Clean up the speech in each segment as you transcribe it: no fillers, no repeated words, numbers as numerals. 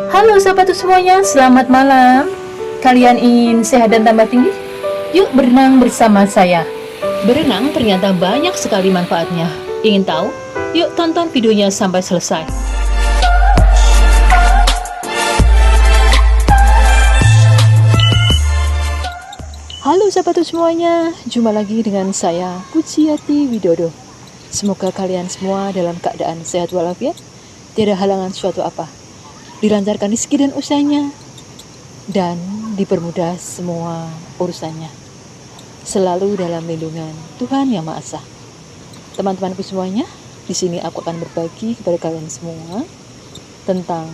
Halo sahabat semuanya, selamat malam. Kalian ingin sehat dan tambah tinggi? Yuk berenang bersama saya. Berenang ternyata banyak sekali manfaatnya. Ingin tahu? Yuk tonton videonya sampai selesai. Halo sahabat semuanya, jumpa lagi dengan saya Pujiati Widodo. Semoga kalian semua dalam keadaan sehat walafiat, tiada halangan suatu apa, dilancarkan rezeki dan usahanya, dan dipermudah semua urusannya, selalu dalam lindungan Tuhan Yang Maha Esa. Teman-temanku semuanya, di sini aku akan berbagi kepada kalian semua tentang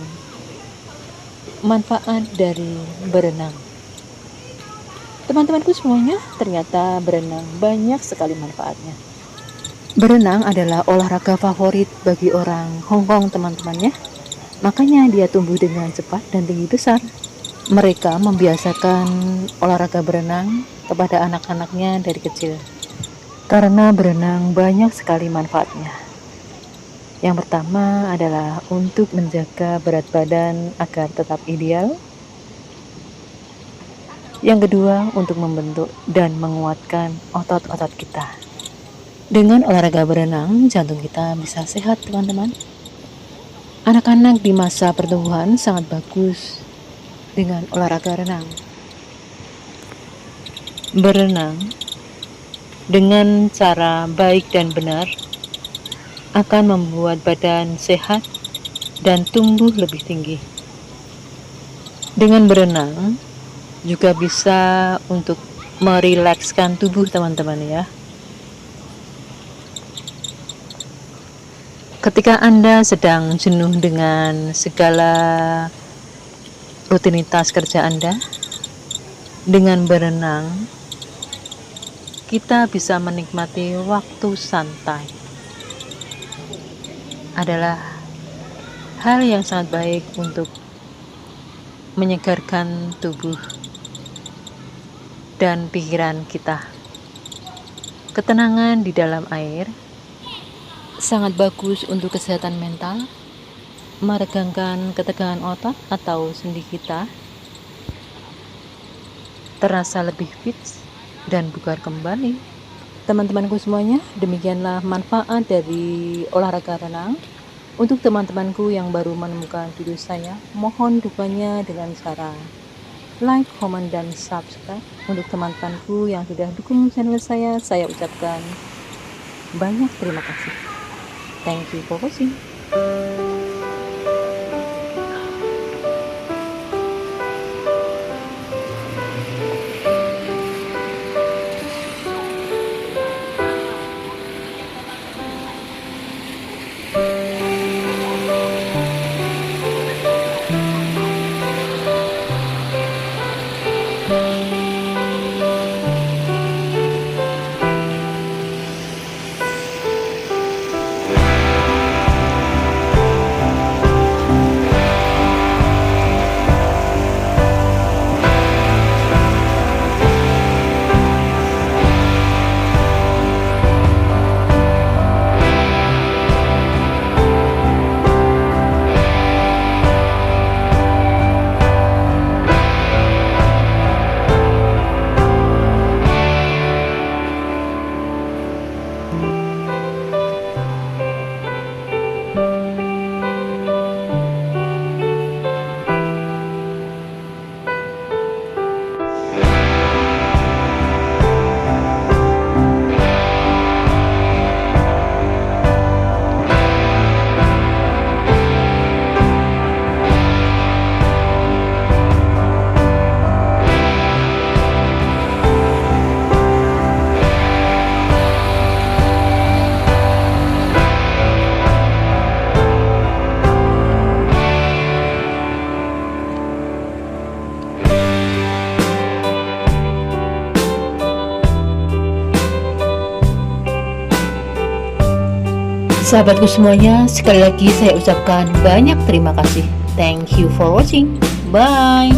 manfaat dari berenang. Teman-temanku semuanya, ternyata berenang banyak sekali manfaatnya. Berenang adalah olahraga favorit bagi orang Hong Kong, teman-temannya. Makanya dia tumbuh dengan cepat dan tinggi besar. Mereka membiasakan olahraga berenang kepada anak-anaknya dari kecil. Karena berenang banyak sekali manfaatnya. Yang pertama adalah untuk menjaga berat badan agar tetap ideal. Yang kedua, untuk membentuk dan menguatkan otot-otot kita. Dengan olahraga berenang, jantung kita bisa sehat, teman-teman. Anak-anak di masa pertumbuhan sangat bagus dengan olahraga renang. Berenang dengan cara baik dan benar akan membuat badan sehat dan tumbuh lebih tinggi. Dengan berenang juga bisa untuk merilekskan tubuh, teman-teman ya. Ketika Anda sedang jenuh dengan segala rutinitas kerja Anda, dengan berenang kita bisa menikmati waktu santai. Adalah hal yang sangat baik untuk menyegarkan tubuh dan pikiran kita. Ketenangan di dalam air sangat bagus untuk kesehatan mental, meregangkan ketegangan otot atau sendi kita, terasa lebih fit dan bugar kembali. Teman-temanku semuanya, demikianlah manfaat dari olahraga renang. Untuk teman-temanku yang baru menemukan video saya, mohon dukungannya dengan cara like, comment, dan subscribe. Untuk teman-temanku yang sudah dukung channel saya ucapkan banyak terima kasih. Thank you for watching. Sahabatku semuanya, sekali lagi saya ucapkan banyak terima kasih. Thank you for watching. Bye.